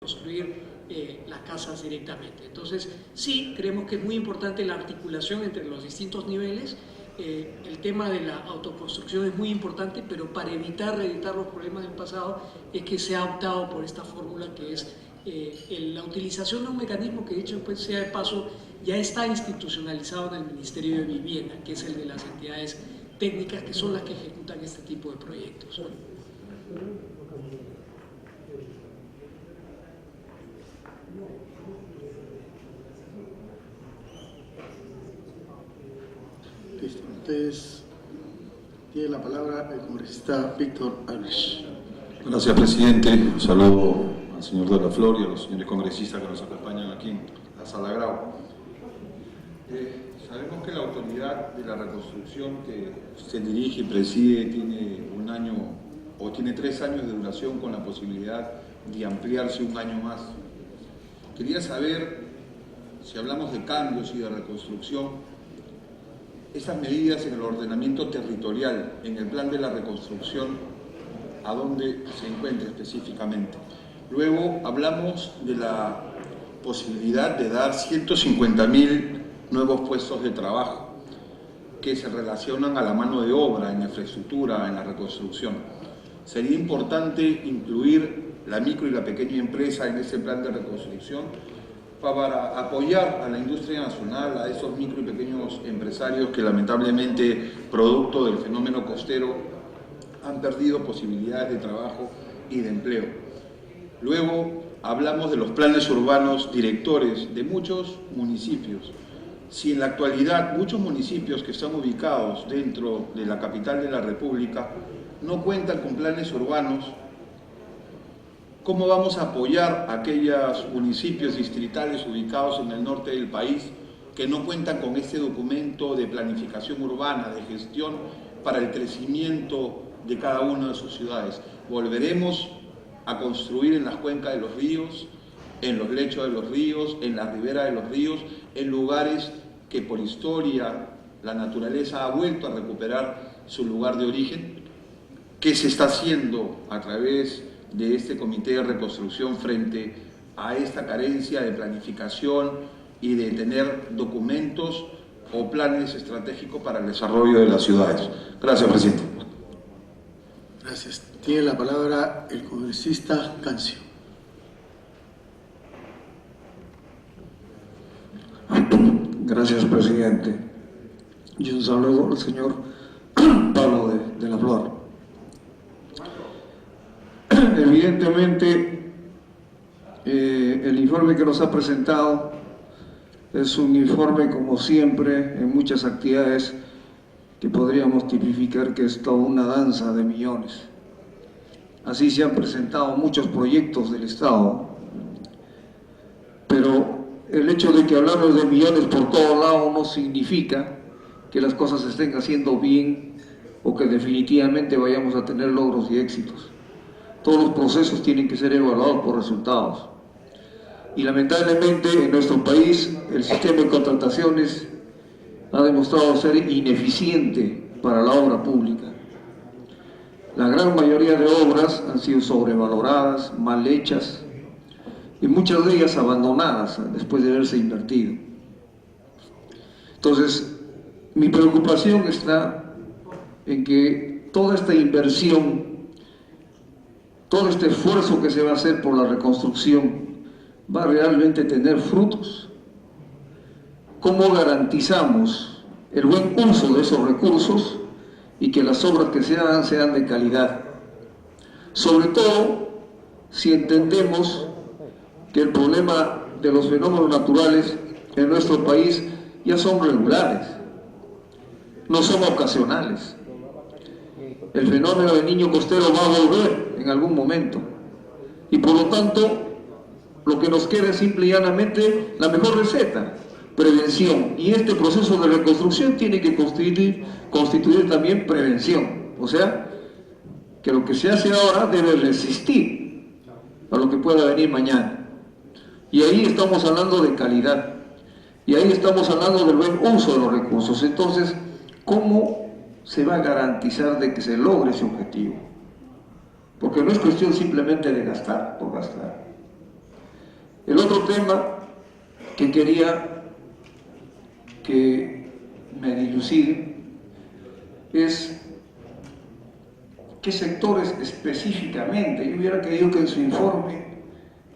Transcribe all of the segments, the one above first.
construir las casas directamente. Entonces, sí, creemos que es muy importante la articulación entre los distintos niveles. El tema de la autoconstrucción es muy importante, pero para evitar reeditar los problemas del pasado es que se ha optado por esta fórmula que es la utilización de un mecanismo que, de hecho, pues, sea de paso, ya está institucionalizado en el Ministerio de Vivienda, que es el de las entidades técnicas que son las que ejecutan este tipo de proyectos. Entonces, tiene la palabra el congresista Víctor Albrecht. Gracias, presidente. Un saludo al señor de la Flor y a los señores congresistas que nos acompañan aquí en la Sala Grau. Sabemos que la autoridad de la reconstrucción que usted dirige y preside tiene un año o tiene 3 años de duración con la posibilidad de ampliarse un año más. Quería saber, si hablamos de cambios y de reconstrucción, esas medidas en el ordenamiento territorial, en el plan de la reconstrucción, ¿a dónde se encuentra específicamente? Luego hablamos de la posibilidad de dar 150.000 nuevos puestos de trabajo que se relacionan a la mano de obra, en la infraestructura, en la reconstrucción. Sería importante incluir la micro y la pequeña empresa en ese plan de reconstrucción para apoyar a la industria nacional, a esos micro y pequeños empresarios que lamentablemente, producto del fenómeno costero, han perdido posibilidades de trabajo y de empleo. Luego hablamos de los planes urbanos directores de muchos municipios. Si en la actualidad muchos municipios que están ubicados dentro de la capital de la República no cuentan con planes urbanos, ¿cómo vamos a apoyar a aquellos municipios distritales ubicados en el norte del país que no cuentan con este documento de planificación urbana, de gestión para el crecimiento de cada una de sus ciudades? Volveremos a construir en las cuencas de los ríos, en los lechos de los ríos, en la ribera de los ríos, en lugares que por historia la naturaleza ha vuelto a recuperar su lugar de origen. ¿Qué se está haciendo a través de este comité de reconstrucción frente a esta carencia de planificación y de tener documentos o planes estratégicos para el desarrollo de las ciudades? Gracias, presidente. Gracias. Tiene la palabra el congresista Cancio. Gracias, presidente. Y un saludo al señor Pablo de la Flor. Evidentemente, el informe que nos ha presentado es un informe, como siempre, en muchas actividades que podríamos tipificar que es toda una danza de millones. Así se han presentado muchos proyectos del Estado, pero el hecho de que hablamos de millones por todos lados no significa que las cosas se estén haciendo bien o que definitivamente vayamos a tener logros y éxitos. Todos los procesos tienen que ser evaluados por resultados. Y lamentablemente en nuestro país el sistema de contrataciones ha demostrado ser ineficiente para la obra pública. La gran mayoría de obras han sido sobrevaloradas, mal hechas y muchas de ellas abandonadas después de haberse invertido. Entonces, mi preocupación está en que toda esta inversión, todo este esfuerzo que se va a hacer por la reconstrucción va a realmente tener frutos. ¿Cómo garantizamos el buen uso de esos recursos y que las obras que se hagan sean de calidad? Sobre todo si entendemos que el problema de los fenómenos naturales en nuestro país ya son regulares, no son ocasionales. El fenómeno del niño costero va a volver en algún momento y por lo tanto lo que nos queda es simple y llanamente la mejor receta: prevención. Y este proceso de reconstrucción tiene que constituir también prevención, o sea que lo que se hace ahora debe resistir a lo que pueda venir mañana. Y ahí estamos hablando de calidad, y ahí estamos hablando del buen uso de los recursos. Entonces, ¿cómo se va a garantizar de que se logre ese objetivo? Porque no es cuestión simplemente de gastar por gastar. otro tema que quería que me dilucide es qué sectores específicamente. Yo hubiera querido que en su informe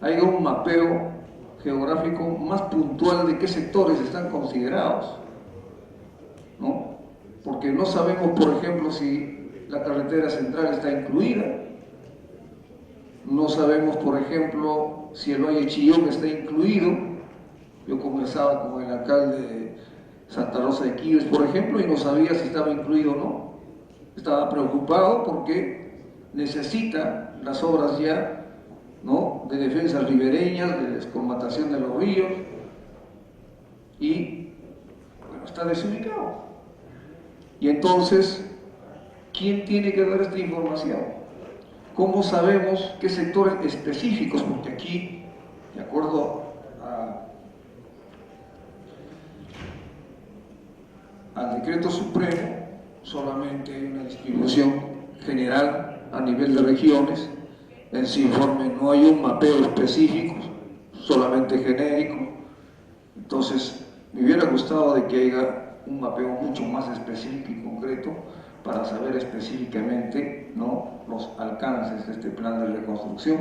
haya un mapeo geográfico más puntual de qué sectores están considerados, ¿no? Porque no sabemos, por ejemplo, si la carretera central está incluida, no sabemos, por ejemplo, si el Valle Chillón está incluido. Yo conversaba con el alcalde de Santa Rosa de Quibes, por ejemplo, y no sabía si estaba incluido o no. Estaba preocupado porque necesita las obras ya, ¿no?, de defensas ribereñas, de descolmatación de los ríos, y bueno, está desubicado. Y entonces, ¿quién tiene que dar esta información? ¿Cómo sabemos qué sectores específicos? Porque aquí, de acuerdo al decreto supremo, solamente hay una distribución general a nivel de regiones. En su informe no hay un mapeo específico, solamente genérico. Entonces, me hubiera gustado de que haya un mapeo mucho más específico y concreto para saber específicamente, ¿no?, los alcances de este plan de reconstrucción,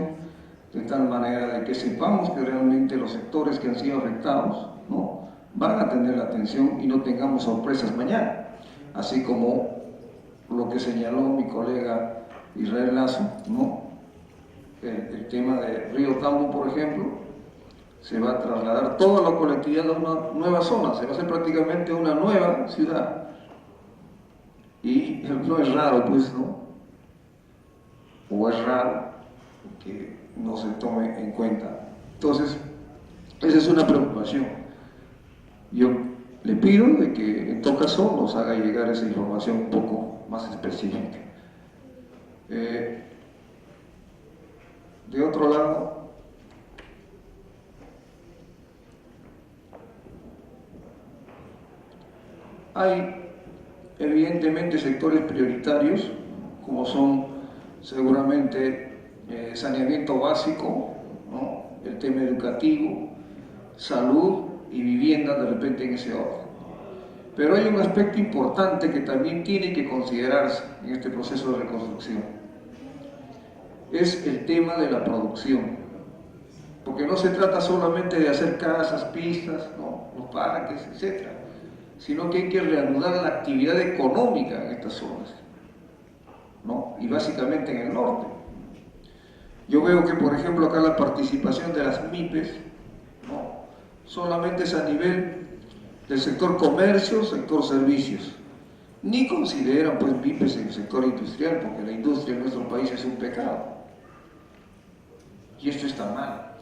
de tal manera de que sepamos que realmente los sectores que han sido afectados, ¿no?, van a tener la atención y no tengamos sorpresas mañana, así como lo que señaló mi colega Israel Lazo, ¿no?, el tema de Río Tambo, por ejemplo. Se va a trasladar toda la colectividad a una nueva zona, se va a hacer prácticamente una nueva ciudad. Y no es raro, pues, ¿no? O es raro que no se tome en cuenta. Entonces, esa es una preocupación. Yo le pido de que en todo caso nos haga llegar esa información un poco más específica. De otro lado, hay evidentemente sectores prioritarios, como son seguramente saneamiento básico, ¿no?, el tema educativo, salud y vivienda, de repente en ese orden. Pero hay un aspecto importante que también tiene que considerarse en este proceso de reconstrucción. Es el tema de la producción. Porque no se trata solamente de hacer casas, pistas, ¿no?, los parques, etc., sino que hay que reanudar la actividad económica en estas zonas, ¿no?, y básicamente en el norte. Yo veo que, por ejemplo, acá la participación de las MIPES, ¿no?, solamente es a nivel del sector comercio, sector servicios. Ni consideran, pues, MIPES en el sector industrial, porque la industria en nuestro país es un pecado. Y esto está mal,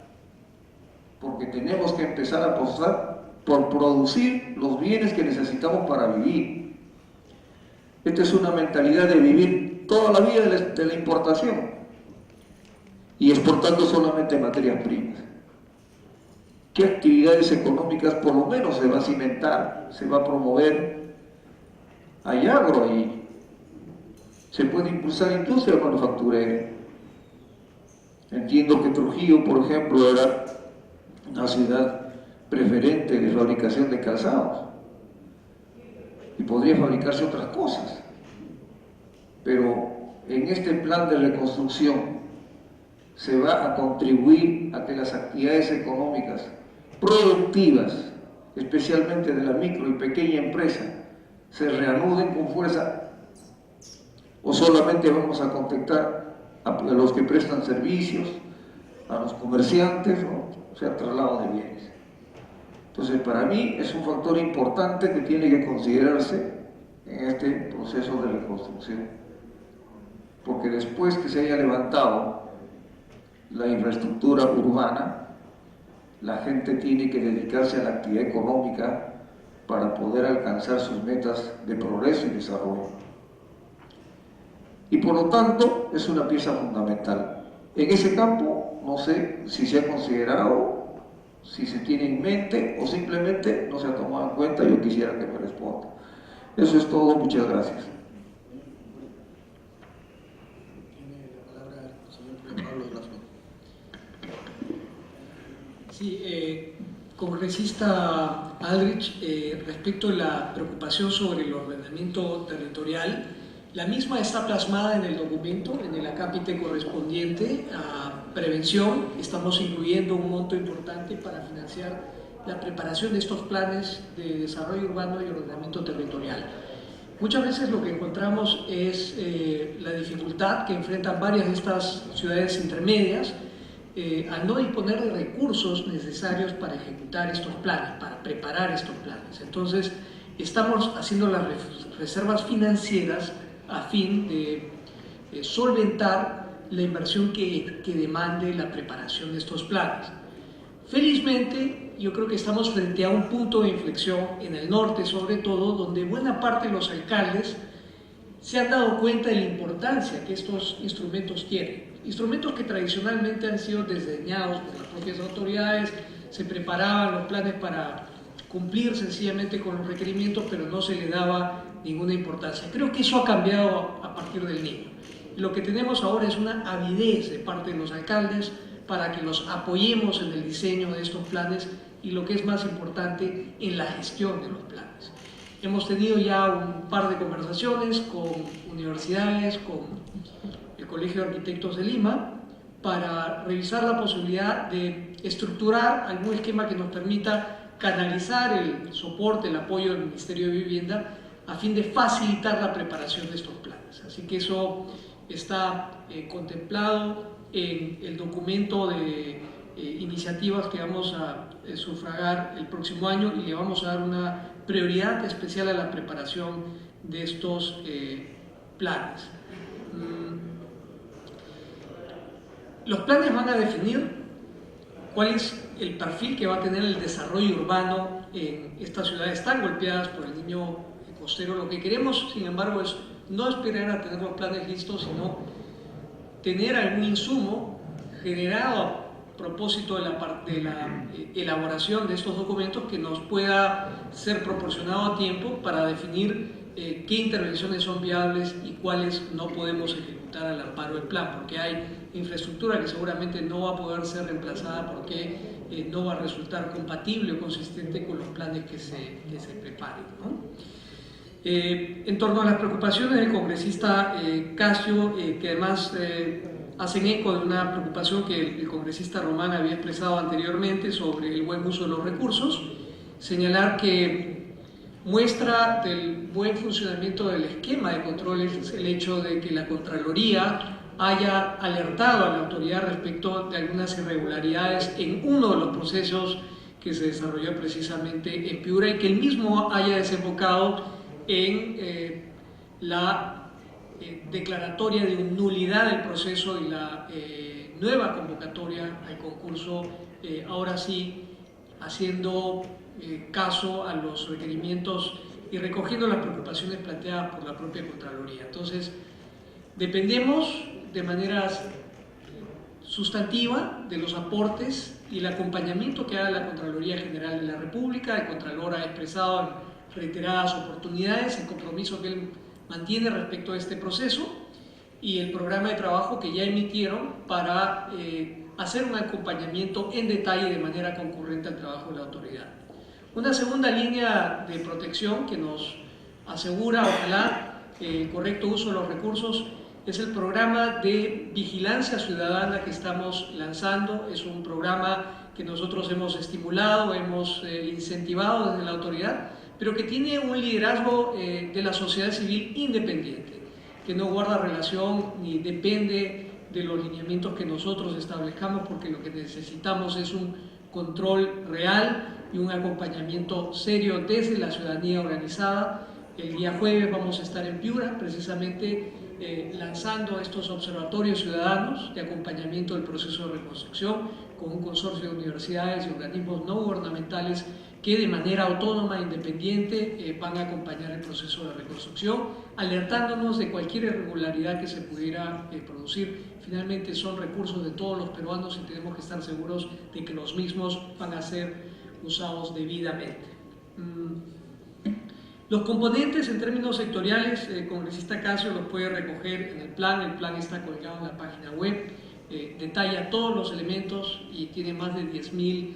porque tenemos que empezar a apostar por producir los bienes que necesitamos para vivir. Esta es una mentalidad de vivir toda la vida de la importación y exportando solamente materias primas. ¿Qué actividades económicas por lo menos se va a cimentar, se va a promover? Hay agro ahí, se puede impulsar industria manufacturera. Entiendo que Trujillo, por ejemplo, era una ciudad preferente de fabricación de calzados y podría fabricarse otras cosas, pero en este plan de reconstrucción se va a contribuir a que las actividades económicas productivas, especialmente de la micro y pequeña empresa, se reanuden con fuerza, o solamente vamos a contactar a los que prestan servicios, a los comerciantes, ¿no?, o sea, traslado de bienes. Entonces, para mí es un factor importante que tiene que considerarse en este proceso de reconstrucción, porque después que se haya levantado la infraestructura urbana, la gente tiene que dedicarse a la actividad económica para poder alcanzar sus metas de progreso y desarrollo. Y por lo tanto, es una pieza fundamental. En ese campo, no sé si se ha considerado, si se tiene en mente o simplemente no se ha tomado en cuenta. Yo quisiera que me responda. Eso es todo, muchas gracias. Tiene la palabra el señor Pablo de la Flor. Sí, congresista Aldrich, respecto a la preocupación sobre el ordenamiento territorial, la misma está plasmada en el documento, en el acápite correspondiente a prevención. Estamos incluyendo un monto importante para financiar la preparación de estos planes de desarrollo urbano y ordenamiento territorial. Muchas veces lo que encontramos es la dificultad que enfrentan varias de estas ciudades intermedias al no disponer de recursos necesarios para ejecutar estos planes, para preparar estos planes. Entonces, estamos haciendo las reservas financieras a fin de solventar la inversión que demande la preparación de estos planes. Felizmente, yo creo que estamos frente a un punto de inflexión en el norte, sobre todo, donde buena parte de los alcaldes se han dado cuenta de la importancia que estos instrumentos tienen. Instrumentos que tradicionalmente han sido desdeñados por las propias autoridades, se preparaban los planes para cumplir sencillamente con los requerimientos, pero no se le daba ninguna importancia. Creo que eso ha cambiado a partir del niño. Lo que tenemos ahora es una avidez de parte de los alcaldes para que los apoyemos en el diseño de estos planes y, lo que es más importante, en la gestión de los planes. Hemos tenido ya un par de conversaciones con universidades, con el Colegio de Arquitectos de Lima, para revisar la posibilidad de estructurar algún esquema que nos permita canalizar el soporte, el apoyo del Ministerio de Vivienda a fin de facilitar la preparación de estos planes. Así que eso está contemplado en el documento de iniciativas que vamos a sufragar el próximo año, y le vamos a dar una prioridad especial a la preparación de estos planes. Los planes van a definir cuál es el perfil que va a tener el desarrollo urbano en estas ciudades tan golpeadas por el niño costero. Lo que queremos, sin embargo, es no esperar a tener los planes listos, sino tener algún insumo generado a propósito de la elaboración de estos documentos que nos pueda ser proporcionado a tiempo para definir qué intervenciones son viables y cuáles no podemos ejecutar al amparo del plan, porque hay infraestructura que seguramente no va a poder ser reemplazada porque no va a resultar compatible o consistente con los planes que se preparen, ¿no? En torno a las preocupaciones del congresista Casio, que además hacen eco de una preocupación que el congresista Román había expresado anteriormente sobre el buen uso de los recursos, señalar que muestra del buen funcionamiento del esquema de controles es el hecho de que la Contraloría haya alertado a la autoridad respecto de algunas irregularidades en uno de los procesos que se desarrolló precisamente en Piura, y que el mismo haya desembocado en la declaratoria de nulidad del proceso y la nueva convocatoria al concurso, ahora sí haciendo caso a los requerimientos y recogiendo las preocupaciones planteadas por la propia Contraloría. Entonces, dependemos de manera sustantiva de los aportes y el acompañamiento que haga la Contraloría General de la República. El Contralor ha expresado en reiteradas oportunidades el compromiso que él mantiene respecto a este proceso y el programa de trabajo que ya emitieron para hacer un acompañamiento en detalle de manera concurrente al trabajo de la autoridad. Una segunda línea de protección que nos asegura, ojalá, el correcto uso de los recursos es el programa de vigilancia ciudadana que estamos lanzando. Es un programa que nosotros hemos estimulado, hemos incentivado desde la autoridad, pero que tiene un liderazgo de la sociedad civil independiente, que no guarda relación ni depende de los lineamientos que nosotros establezcamos, porque lo que necesitamos es un control real y un acompañamiento serio desde la ciudadanía organizada. El día jueves vamos a estar en Piura, precisamente lanzando estos observatorios ciudadanos de acompañamiento del proceso de reconstrucción con un consorcio de universidades y organismos no gubernamentales que de manera autónoma e independiente van a acompañar el proceso de reconstrucción, alertándonos de cualquier irregularidad que se pudiera producir. Finalmente son recursos de todos los peruanos y tenemos que estar seguros de que los mismos van a ser usados debidamente. Los componentes en términos sectoriales, el congresista Casio los puede recoger en el plan está colgado en la página web. detalla todos los elementos y tiene más de 10.000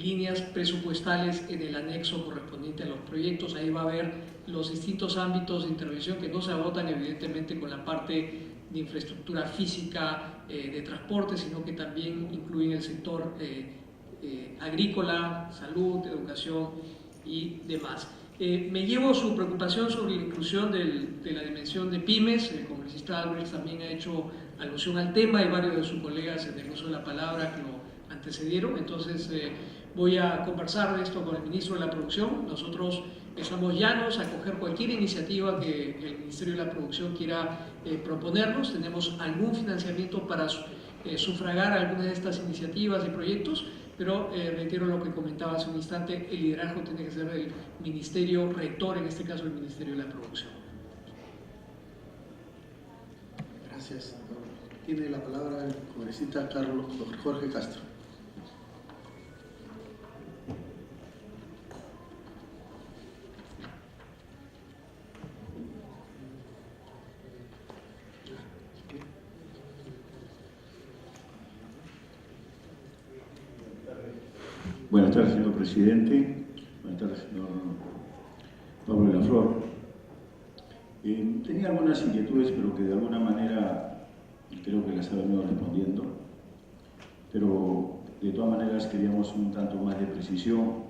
líneas presupuestales en el anexo correspondiente a los proyectos. Ahí va a haber los distintos ámbitos de intervención que no se agotan evidentemente con la parte de infraestructura física de transporte, sino que también incluyen el sector agrícola, salud, educación y demás. Me llevo su preocupación sobre la inclusión de la dimensión de pymes. El congresista Álvarez también ha hecho alusión al tema y varios de sus colegas en el uso de la palabra que lo antecedieron. Entonces voy a conversar de esto con el ministro de la Producción. Nosotros estamos llanos a acoger cualquier iniciativa que el Ministerio de la Producción quiera proponernos. Tenemos algún financiamiento para sufragar algunas de estas iniciativas y proyectos, pero reitero lo que comentaba hace un instante, el liderazgo tiene que ser del Ministerio Rector, en este caso el Ministerio de la Producción. Gracias. Tiene la palabra el congresista Jorge Castro. Buenas tardes, señor presidente. Buenas tardes, señor Pablo de la Flor. Tenía algunas inquietudes, pero que de alguna manera creo que las ha venido respondiendo. Pero de todas maneras queríamos un tanto más de precisión.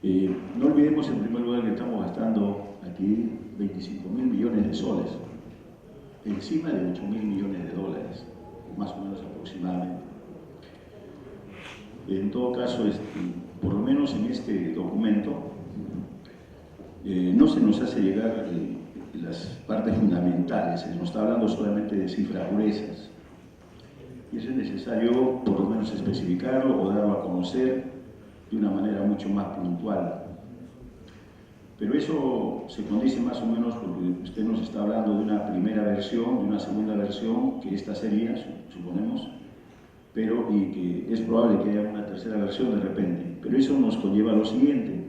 No olvidemos en primer lugar que estamos gastando aquí 25.000 millones de soles, encima de 8.000 millones de dólares, más o menos aproximadamente. En todo caso, por lo menos en este documento, no se nos hace llegar las partes fundamentales, se nos está hablando solamente de cifras gruesas. Y eso es necesario, por lo menos, especificarlo o darlo a conocer de una manera mucho más puntual. Pero eso se condice más o menos porque usted nos está hablando de una primera versión, de una segunda versión, que esta sería, suponemos, pero y que es probable que haya una tercera versión de repente. Pero eso nos conlleva a lo siguiente,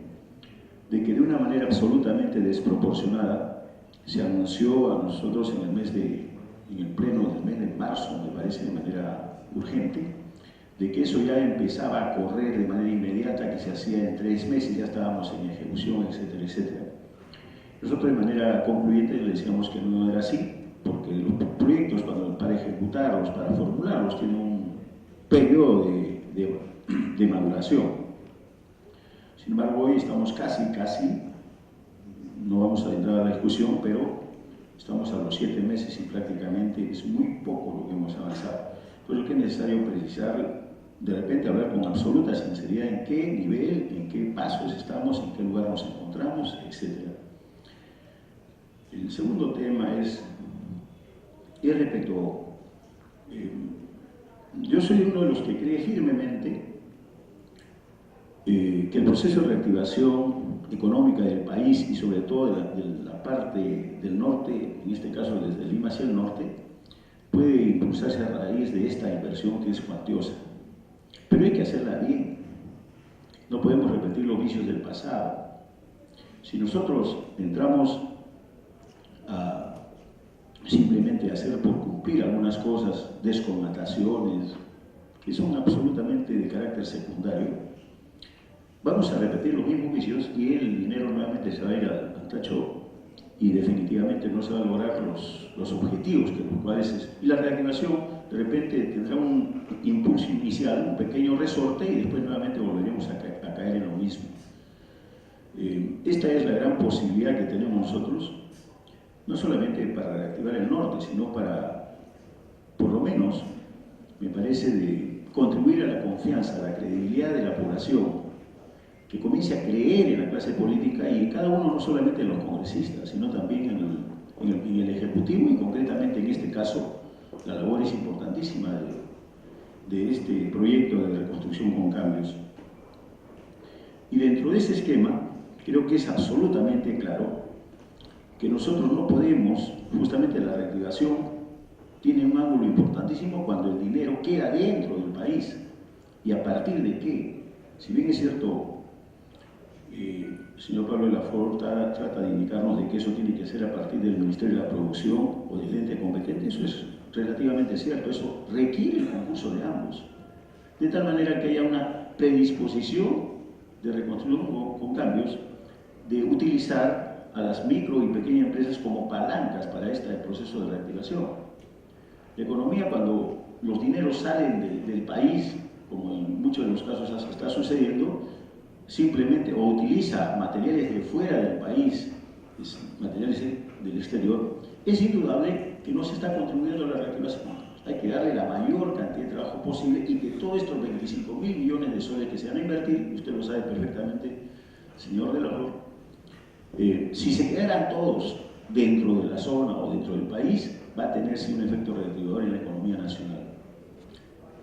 de que de una manera absolutamente desproporcionada se anunció a nosotros en el pleno del mes de marzo, me parece de manera urgente, de que eso ya empezaba a correr de manera inmediata, que se hacía en 3 meses, ya estábamos en ejecución, etcétera, etcétera. Nosotros de manera concluyente le decíamos que no era así, porque los proyectos para ejecutarlos, para formularlos, tienen un periodo de maduración. Sin embargo, hoy estamos casi, no vamos a entrar a la discusión, pero estamos a los 7 meses y prácticamente es muy poco lo que hemos avanzado. Por eso que es necesario precisar, de repente hablar con absoluta sinceridad en qué nivel, en qué pasos estamos, en qué lugar nos encontramos, etc. El segundo tema es respecto, yo soy uno de los que cree firmemente que el proceso de reactivación económica del país y sobre todo de la parte del norte, en este caso desde Lima hacia el norte, puede impulsarse a raíz de esta inversión que es cuantiosa. Pero hay que hacerla bien. No podemos repetir los vicios del pasado. Si nosotros entramos a simplemente hacer por cumplir algunas cosas, desconnataciones, que son absolutamente de carácter secundario, vamos a repetir los mismos vicios y el dinero nuevamente se va a ir al tacho y definitivamente no se van a lograr los objetivos que los cuales y la reactivación de repente tendrá un impulso inicial, un pequeño resorte y después nuevamente volveremos a caer en lo mismo. Esta es la gran posibilidad que tenemos nosotros, no solamente para reactivar el norte, sino para, por lo menos, me parece, de contribuir a la confianza, a la credibilidad de la población, que comience a creer en la clase política y en cada uno, no solamente en los congresistas, sino también en el Ejecutivo y concretamente en este caso la labor es importantísima de este proyecto de reconstrucción con cambios. Y dentro de ese esquema, creo que es absolutamente claro que nosotros no podemos, justamente la reactivación tiene un ángulo importantísimo cuando el dinero queda dentro del país. ¿Y a partir de qué? Si bien es cierto, el señor Pablo de la Flor trata de indicarnos de que eso tiene que ser a partir del Ministerio de la Producción o del ente competente, eso es relativamente cierto, eso requiere el concurso de ambos, de tal manera que haya una predisposición de reconstrucción con cambios, de utilizar a las micro y pequeñas empresas como palancas para este proceso de reactivación. La economía, cuando los dineros salen del país, como en muchos de los casos está sucediendo, simplemente o utiliza materiales de fuera del país, materiales del exterior, es indudable que no se está contribuyendo a la reactivación. Hay que darle la mayor cantidad de trabajo posible y que todos estos 25.000 millones de soles que se van a invertir, usted lo sabe perfectamente, señor de la Flor, si se quedaran todos dentro de la zona o dentro del país, va a tener sí un efecto reactivador en la economía nacional.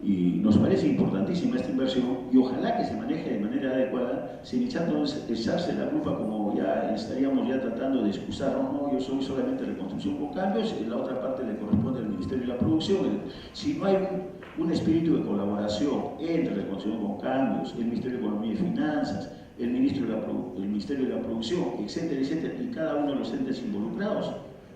Y nos parece importantísima esta inversión y ojalá que se maneje de manera adecuada, sin echarse la culpa como ya estaríamos ya tratando de excusarnos, no, yo soy solamente reconstrucción con cambios, y la otra parte le corresponde al Ministerio de la Producción. Si no hay un espíritu de colaboración entre reconstrucción con cambios, el Ministerio de Economía y Finanzas, el Ministerio de la Producción, etcétera, etcétera, y cada uno de los entes involucrados,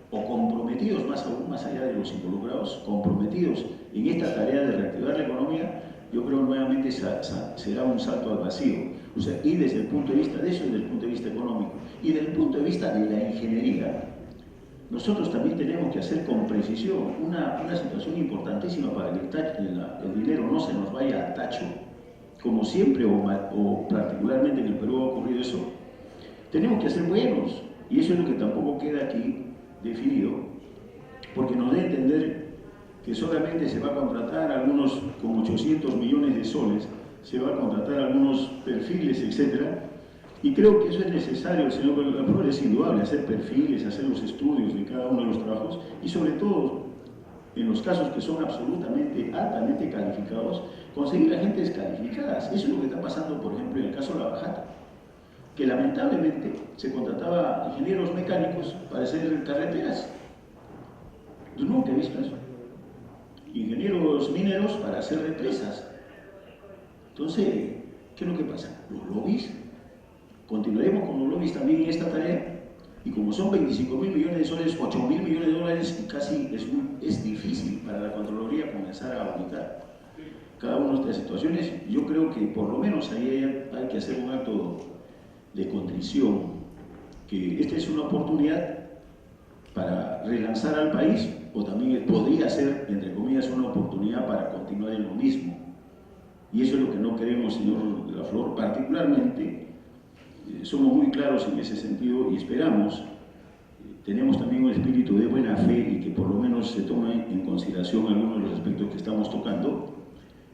o comprometidos, más aún, más allá de los involucrados, comprometidos en esta tarea de reactivar la economía, yo creo nuevamente será un salto al vacío. O sea, y desde el punto de vista de eso, desde el punto de vista económico, y desde el punto de vista de la ingeniería, nosotros también tenemos que hacer con precisión una situación importantísima para que el dinero no se nos vaya a tacho, como siempre o particularmente en el Perú ha ocurrido eso. Tenemos que ser buenos, y eso es lo que tampoco queda aquí definido, porque nos da a entender que solamente se va a contratar algunos con 800 millones de soles, se va a contratar algunos perfiles, etcétera, y creo que eso es necesario, señor de la Flor, es indudable, hacer perfiles, hacer los estudios de cada uno de los trabajos, y sobre todo, en los casos que son absolutamente, altamente calificados, conseguir a gente descalificada. Eso es lo que está pasando, por ejemplo, en el caso de La Bajata, que lamentablemente se contrataba ingenieros mecánicos para hacer carreteras. Yo nunca he visto eso. Ingenieros mineros para hacer represas. Entonces, ¿qué es lo que pasa? Los lobbies, continuaremos con los lobbies también en esta tarea, y como son 25.000 millones de soles, 8.000 millones de dólares, y casi es difícil para la Contraloría comenzar a auditar cada una de estas situaciones. Yo creo que por lo menos ahí hay que hacer un acto de contrición, que esta es una oportunidad para relanzar al país, o también podría ser, entre comillas, una oportunidad para continuar en lo mismo. Y eso es lo que no queremos, señor de la Flor, particularmente. Somos muy claros en ese sentido y esperamos, tenemos también un espíritu de buena fe y que por lo menos se tome en consideración algunos de los aspectos que estamos tocando,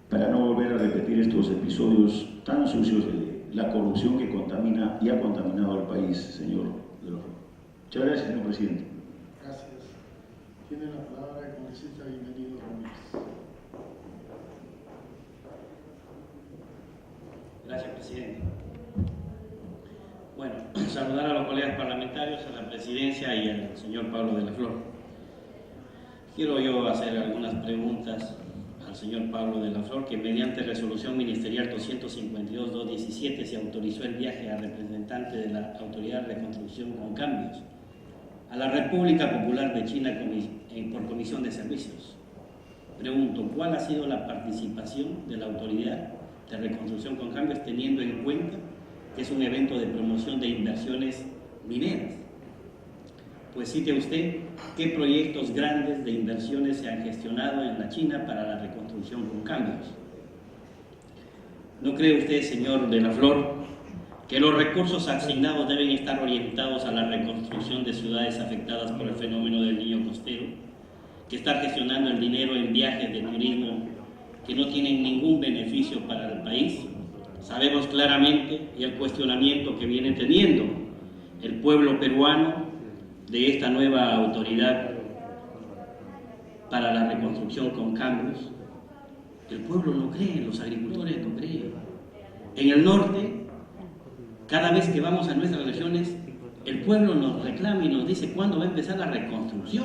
para no volver a repetir estos episodios tan sucios de la corrupción que contamina y ha contaminado al país, señor de la Flor. Muchas gracias, señor presidente. Gracias. Tiene la palabra el congresista Bienvenido Ramírez. Gracias, presidente. Bueno, saludar a los colegas parlamentarios, a la presidencia y al señor Pablo de la Flor. Quiero yo hacer algunas preguntas al señor Pablo de la Flor, que mediante resolución ministerial 252-217 se autorizó el viaje a representante de la Autoridad de Reconstrucción con Cambios a la República Popular de China por comisión de servicios. Pregunto, ¿cuál ha sido la participación de la Autoridad de Reconstrucción con Cambios, teniendo en cuenta que es un evento de promoción de inversiones mineras? Pues cite usted qué proyectos grandes de inversiones se han gestionado en la China para la reconstrucción con cambios. ¿No cree usted, señor de la Flor, que los recursos asignados deben estar orientados a la reconstrucción de ciudades afectadas por el fenómeno del Niño Costero, que estar gestionando el dinero en viajes de turismo que no tienen ningún beneficio para el país? Sabemos claramente y el cuestionamiento que viene teniendo el pueblo peruano de esta nueva autoridad para la reconstrucción con cambios. El pueblo no cree, los agricultores no creen. En el norte, cada vez que vamos a nuestras regiones, el pueblo nos reclama y nos dice cuándo va a empezar la reconstrucción.